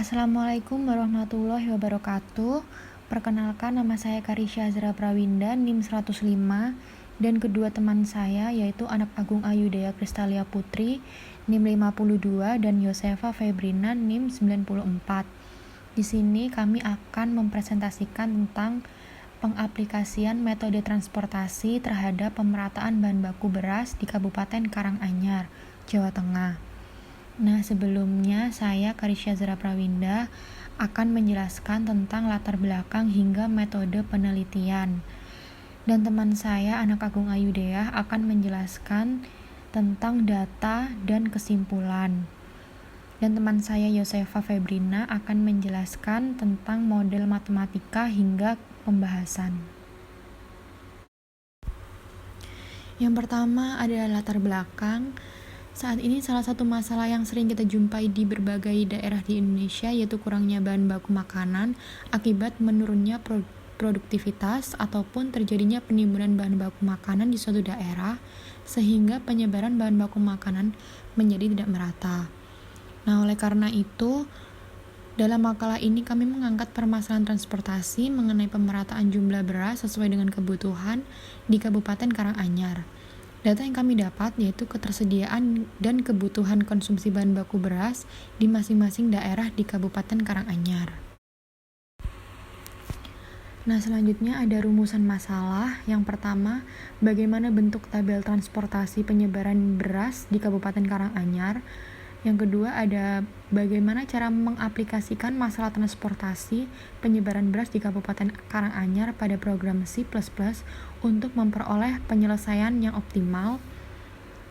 Assalamualaikum warahmatullahi wabarakatuh. Perkenalkan, nama saya Karisya Azra Prawinda, NIM 105, dan kedua teman saya yaitu Anak Agung Ayudea Kristalia Putri, NIM 52, dan Yosefa Febrina, NIM 94. Di sini kami akan mempresentasikan tentang pengaplikasian metode transportasi terhadap pemerataan bahan baku beras di Kabupaten Karanganyar, Jawa Tengah. Nah, sebelumnya saya Karisya Zara Prawinda akan menjelaskan tentang latar belakang hingga metode penelitian. Dan teman saya Anak Agung Ayudea akan menjelaskan tentang data dan kesimpulan. Dan teman saya Yosefa Febrina akan menjelaskan tentang model matematika hingga pembahasan. Yang pertama adalah latar belakang. Saat ini salah satu masalah yang sering kita jumpai di berbagai daerah di Indonesia yaitu kurangnya bahan baku makanan akibat menurunnya produktivitas ataupun terjadinya penimbunan bahan baku makanan di suatu daerah sehingga penyebaran bahan baku makanan menjadi tidak merata. Nah, oleh karena itu, dalam makalah ini kami mengangkat permasalahan transportasi mengenai pemerataan jumlah beras sesuai dengan kebutuhan di Kabupaten Karanganyar. Data yang kami dapat yaitu ketersediaan dan kebutuhan konsumsi bahan baku beras di masing-masing daerah di Kabupaten Karanganyar. Nah, selanjutnya ada rumusan masalah. Yang pertama, bagaimana bentuk tabel transportasi penyebaran beras di Kabupaten Karanganyar. Yang kedua ada bagaimana cara mengaplikasikan masalah transportasi penyebaran beras di Kabupaten Karanganyar pada program C++ untuk memperoleh penyelesaian yang optimal.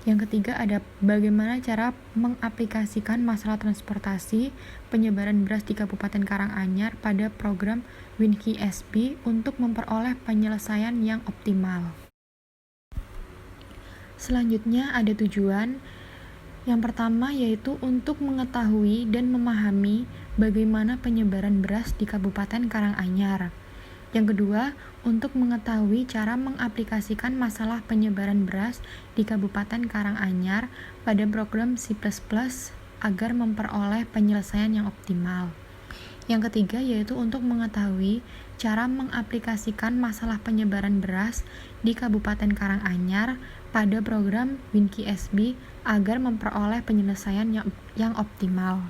Yang ketiga ada bagaimana cara mengaplikasikan masalah transportasi penyebaran beras di Kabupaten Karanganyar pada program WinKI-SB untuk memperoleh penyelesaian yang optimal. Selanjutnya ada tujuan. Yang pertama yaitu untuk mengetahui dan memahami bagaimana penyebaran beras di Kabupaten Karanganyar. Yang kedua, untuk mengetahui cara mengaplikasikan masalah penyebaran beras di Kabupaten Karanganyar pada program C++ agar memperoleh penyelesaian yang optimal. Yang ketiga yaitu untuk mengetahui cara mengaplikasikan masalah penyebaran beras di Kabupaten Karanganyar pada program WinKI-SB agar memperoleh penyelesaian yang optimal.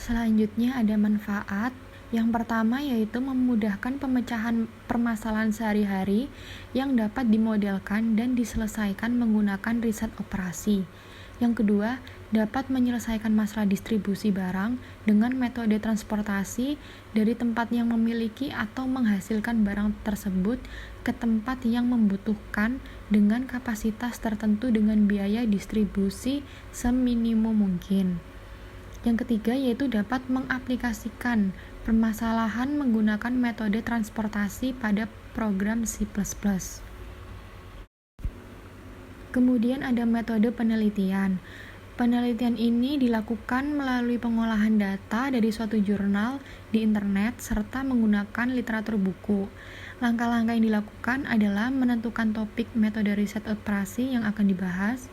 Selanjutnya ada manfaat. Yang pertama yaitu memudahkan pemecahan permasalahan sehari-hari yang dapat dimodelkan dan diselesaikan menggunakan riset operasi. Yang kedua, dapat menyelesaikan masalah distribusi barang dengan metode transportasi dari tempat yang memiliki atau menghasilkan barang tersebut ke tempat yang membutuhkan dengan kapasitas tertentu dengan biaya distribusi seminimum mungkin. Yang ketiga yaitu dapat mengaplikasikan permasalahan menggunakan metode transportasi pada program C++. Kemudian ada metode penelitian. Penelitian ini dilakukan melalui pengolahan data dari suatu jurnal di internet serta menggunakan literatur buku. Langkah-langkah yang dilakukan adalah menentukan topik metode riset operasi yang akan dibahas,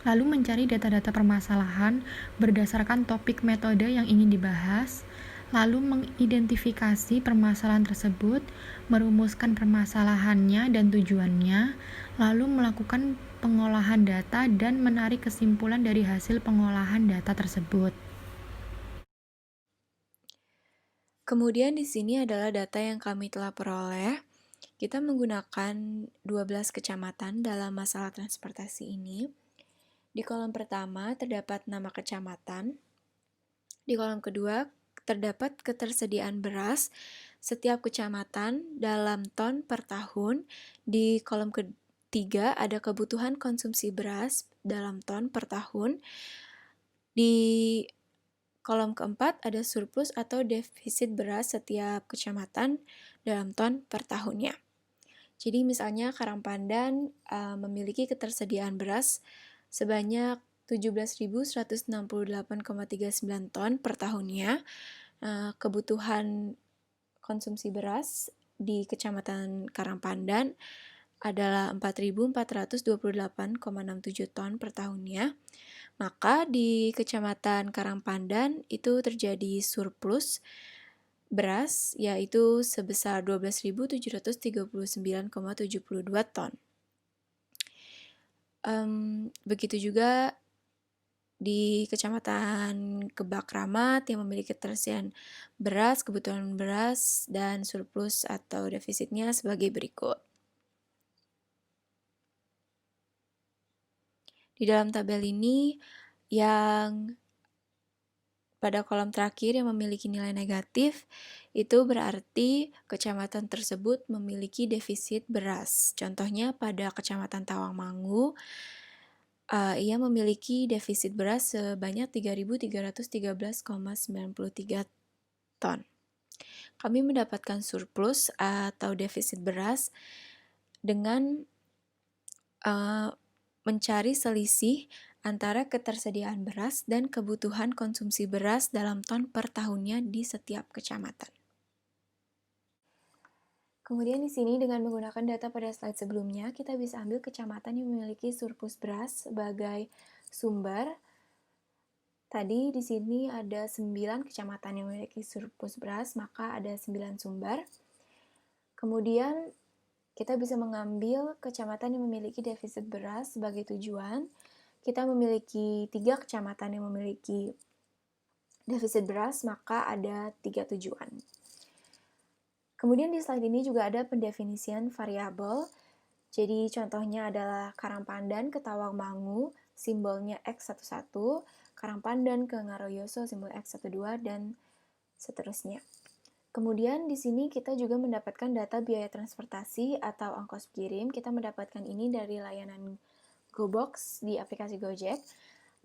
lalu mencari data-data permasalahan berdasarkan topik metode yang ingin dibahas, lalu mengidentifikasi permasalahan tersebut, merumuskan permasalahannya dan tujuannya, lalu melakukan pengolahan data dan menarik kesimpulan dari hasil pengolahan data tersebut. Kemudian di sini adalah data yang kami telah peroleh. Kita menggunakan 12 kecamatan dalam masalah transportasi ini. Di kolom pertama terdapat nama kecamatan. Di kolom kedua terdapat ketersediaan beras setiap kecamatan dalam ton per tahun. Di kolom ketiga ada kebutuhan konsumsi beras dalam ton per tahun. Di kolom keempat ada surplus atau defisit beras setiap kecamatan dalam ton per tahunnya. Jadi misalnya Karangpandan memiliki ketersediaan beras sebanyak 17.168,39 ton per tahunnya. Kebutuhan konsumsi beras di Kecamatan Karangpandan adalah 4.428,67 ton per tahunnya. Maka di Kecamatan Karangpandan itu terjadi surplus beras, yaitu sebesar 12.739,72 ton. Begitu juga di Kecamatan Kebak Ramat yang memiliki ketersediaan beras, kebutuhan beras, dan surplus atau defisitnya sebagai berikut. Di dalam tabel ini, yang pada kolom terakhir yang memiliki nilai negatif, itu berarti kecamatan tersebut memiliki defisit beras. Contohnya pada Kecamatan Tawangmangu, ia memiliki defisit beras sebanyak 3.313,93 ton. Kami mendapatkan surplus atau defisit beras dengan mencari selisih antara ketersediaan beras dan kebutuhan konsumsi beras dalam ton per tahunnya di setiap kecamatan. Kemudian di sini dengan menggunakan data pada slide sebelumnya, kita bisa ambil kecamatan yang memiliki surplus beras sebagai sumber. Tadi di sini ada 9 kecamatan yang memiliki surplus beras, maka ada 9 sumber. Kemudian kita bisa mengambil kecamatan yang memiliki defisit beras sebagai tujuan. Kita memiliki 3 kecamatan yang memiliki defisit beras, maka ada 3 tujuan. Kemudian di slide ini juga ada pendefinisian variabel. Jadi contohnya adalah Karangpandan ke Tawangmangu, simbolnya X11, Karangpandan ke Ngaroyoso, simbol X12, dan seterusnya. Kemudian di sini kita juga mendapatkan data biaya transportasi atau ongkos kirim. Kita mendapatkan ini dari layanan GoBox di aplikasi Gojek.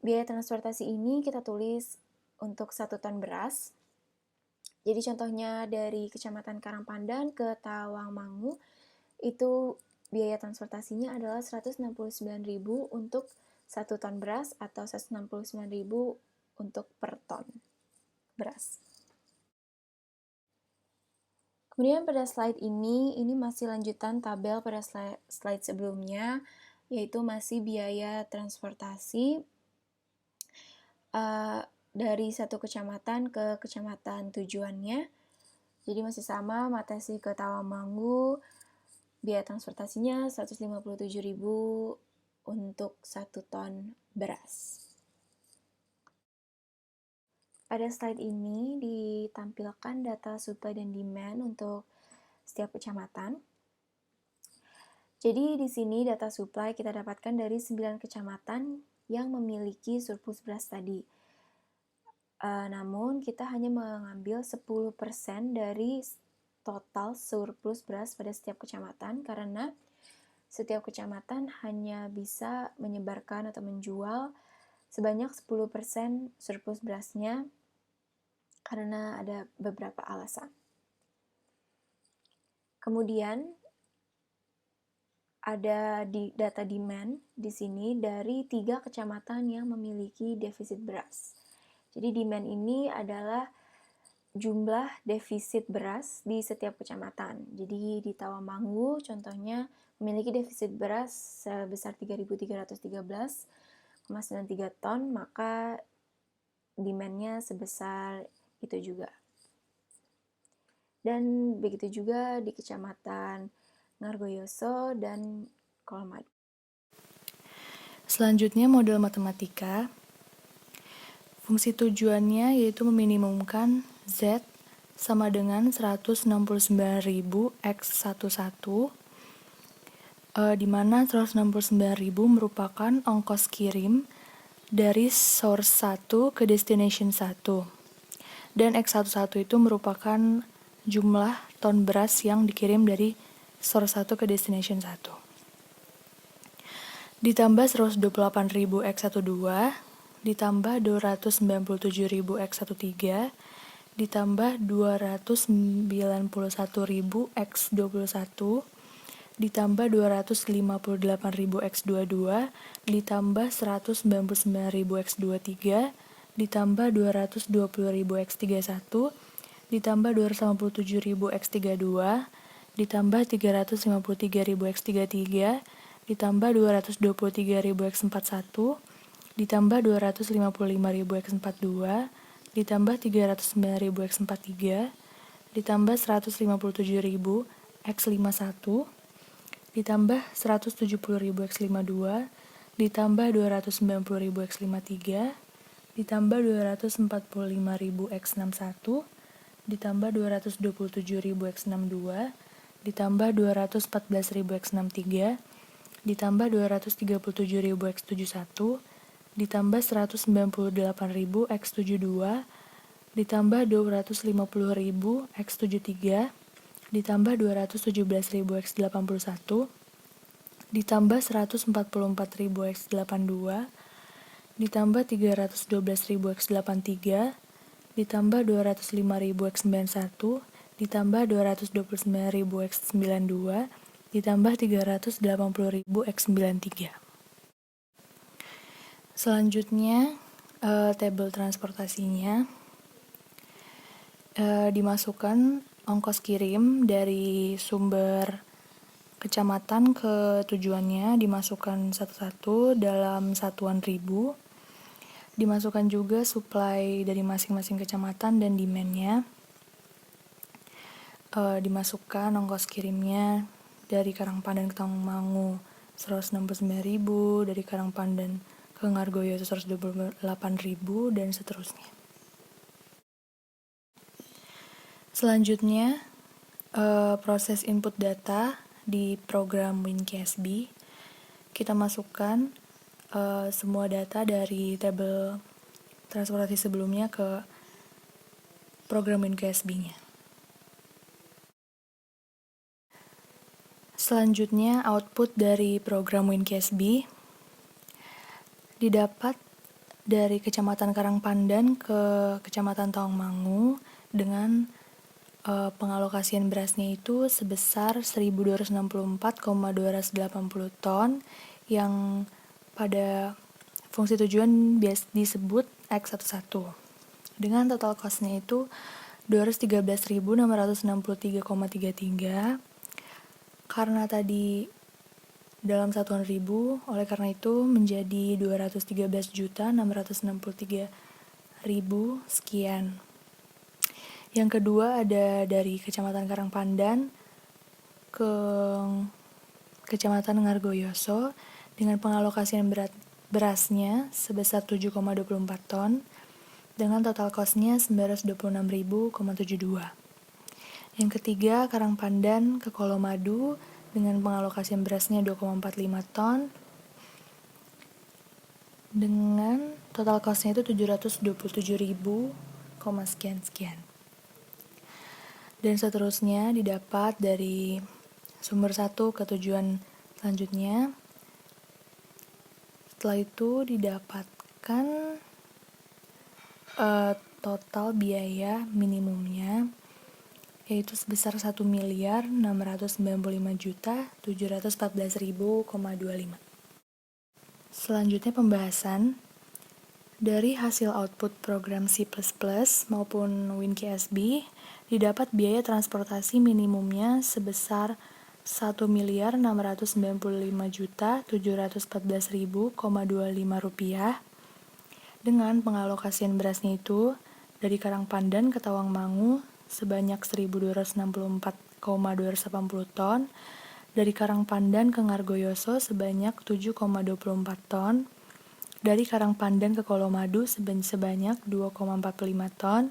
Biaya transportasi ini kita tulis untuk 1 ton beras. Jadi contohnya dari Kecamatan Karangpandan ke Tawangmangu, itu biaya transportasinya adalah 169.000 untuk 1 ton beras atau 169.000 untuk per ton beras. Kemudian pada slide ini masih lanjutan tabel pada slide sebelumnya, yaitu masih biaya transportasi dari satu kecamatan ke kecamatan tujuannya. Jadi masih sama, Matesi ke Tawangmangu, biaya transportasinya 157.000 untuk 1 ton beras. Pada slide ini ditampilkan data supply dan demand untuk setiap kecamatan. Jadi di sini data supply kita dapatkan dari 9 kecamatan yang memiliki surplus beras tadi. Namun kita hanya mengambil 10% dari total surplus beras pada setiap kecamatan karena setiap kecamatan hanya bisa menyebarkan atau menjual sebanyak 10% surplus berasnya karena ada beberapa alasan. Kemudian ada data demand di sini dari 3 kecamatan yang memiliki defisit beras. Jadi demand ini adalah jumlah defisit beras di setiap kecamatan. Jadi di Tawangmangu contohnya memiliki defisit beras sebesar 3.313,93 ton, maka demand-nya sebesar itu juga. Dan begitu juga di Kecamatan Ngargoyoso dan Kolomadu. Selanjutnya model matematika. Fungsi tujuannya yaitu meminimumkan Z sama dengan 169.000 X11, di mana 169.000 merupakan ongkos kirim dari source 1 ke destination 1. Dan X11 itu merupakan jumlah ton beras yang dikirim dari source 1 ke destination 1. Ditambah 128.000 X12, ditambah 297.000 X13, ditambah 291.000 X21, ditambah 258.000 X22, ditambah 199.000 X23, ditambah 220.000 X31, ditambah 257.000 X32, ditambah 353.000 X33, ditambah 223.000 X41, ditambah 255.000 X 42, ditambah 309.000 X 43, ditambah 157.000 X 51, ditambah 170.000 X 52, ditambah 290.000 X 53, ditambah 245.000 X 61, ditambah 227.000 X 62, ditambah 214.000 X 63, ditambah 237.000 X 71, ditambah 198.000 X 72, ditambah 250.000 X 73, ditambah 217.000 X 81, ditambah 144.000 X 82, ditambah 312.000 X 83, ditambah 205.000 X 91, ditambah 229.000 X 92, ditambah 380.000 X 93. Selanjutnya, tabel transportasinya dimasukkan ongkos kirim dari sumber kecamatan ke tujuannya, dimasukkan satu-satu dalam satuan ribu. Dimasukkan juga supply dari masing-masing kecamatan dan demand-nya. Dimasukkan ongkos kirimnya dari Karangpandan ke Tawangmangu 169.000, dari Karangpandan ke Ngargoyo 128.000, dan seterusnya. Selanjutnya, proses input data di program WinKSB. Kita masukkan semua data dari tabel transportasi sebelumnya ke program WinKSB-nya. Selanjutnya, output dari program WinKSB didapat dari Kecamatan Karangpandan ke Kecamatan Tawangmangu dengan pengalokasian berasnya itu sebesar 1.264,280 ton yang pada fungsi tujuan biasa disebut X11 dengan total cost-nya itu 213.663,33. Karena tadi dalam satuan ribu, oleh karena itu menjadi 213.663.000 sekian. Yang kedua ada dari Kecamatan Karangpandan ke Kecamatan Ngargoyoso dengan pengalokasian berasnya sebesar 7,24 ton dengan total cost-nya 926.072. Yang ketiga Karangpandan ke Kolomadu dengan pengalokasian berasnya 2,45 ton dengan total cost-nya itu 727.000, sekian. Dan seterusnya didapat dari sumber satu ke tujuan selanjutnya. Setelah itu didapatkan total biaya minimumnya yaitu sebesar 1.695.714.000,25. Selanjutnya pembahasan dari hasil output program C++ maupun WinKSB didapat biaya transportasi minimumnya sebesar 1.695.714.000,25 rupiah dengan pengalokasian berasnya itu dari Karangpandan ke Tawangmangu sebanyak 1.264,280 ton, dari Karangpandan ke Ngargoyoso sebanyak 7,24 ton, dari Karangpandan ke Kolomadu sebanyak 2,45 ton,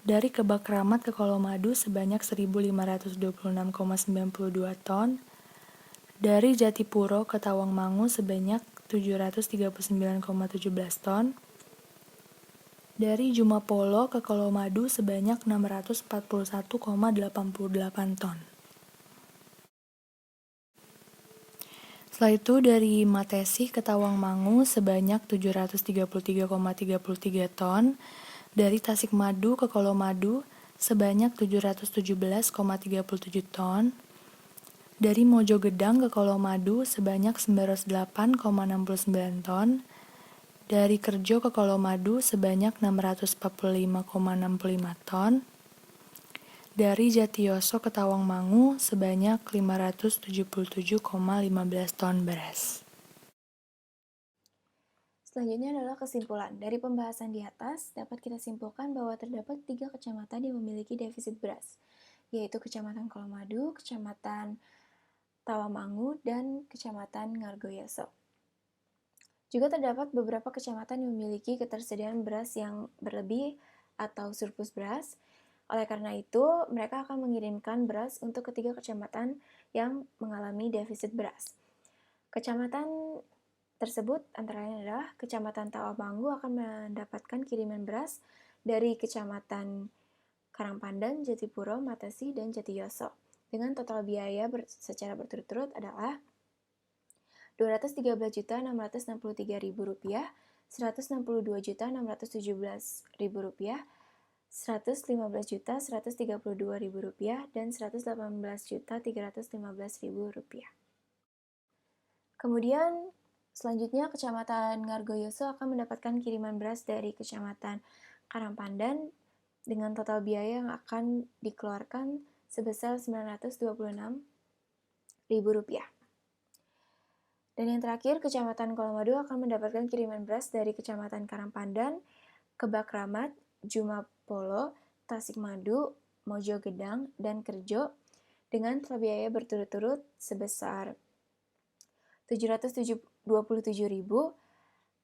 dari Kebakramat ke Kolomadu sebanyak 1.526,92 ton, dari Jatipuro ke Tawangmangu sebanyak 739,17 ton, dari Jumapolo ke Kolomadu sebanyak 641,88 ton. Setelah itu dari Matesi ke Tawangmangu sebanyak 733,33 ton, dari Tasikmadu ke Kolomadu sebanyak 717,37 ton, dari Mojogedang ke Kolomadu sebanyak 908,69 ton, dari Kerjo ke Kolomadu sebanyak 645,65 ton, dari Jatiyoso ke Tawangmangu sebanyak 577,15 ton beras. Selanjutnya adalah kesimpulan. Dari pembahasan di atas, dapat kita simpulkan bahwa terdapat 3 kecamatan yang memiliki defisit beras, yaitu Kecamatan Kolomadu, Kecamatan Tawamangu, dan Kecamatan Ngargoyoso. Juga terdapat beberapa kecamatan yang memiliki ketersediaan beras yang berlebih atau surplus beras. Oleh karena itu, mereka akan mengirimkan beras untuk ketiga kecamatan yang mengalami defisit beras. Kecamatan tersebut antara lain adalah Kecamatan Tawamangu akan mendapatkan kiriman beras dari Kecamatan Karangpandan, Jatipuro, Matesi, dan Jatiyoso dengan total biaya secara berturut-turut adalah Rp213.663.000, Rp162.617.000, Rp115.132.000, dan Rp118.315.000. Kemudian selanjutnya Kecamatan Ngargoyoso akan mendapatkan kiriman beras dari Kecamatan Karangpandan dengan total biaya yang akan dikeluarkan sebesar Rp926.000. Dan yang terakhir, Kecamatan Kolomadu akan mendapatkan kiriman beras dari Kecamatan Karangpandan, Kebak Ramat, Jumapolo, Tasikmadu, Mojogedang, dan Kerjo dengan total biaya berturut-turut sebesar Rp727.000,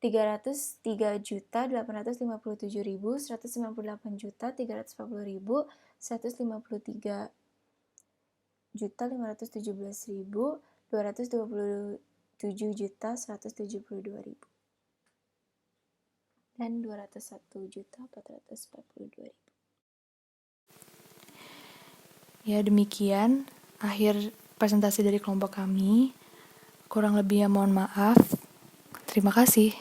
Rp303.857.000, Rp198.340.000, Rp153.517.000, Rp227.172.000, dan Rp201.442.000. Ya, demikian akhir presentasi dari kelompok kami. Kurang lebihnya mohon maaf. Terima kasih.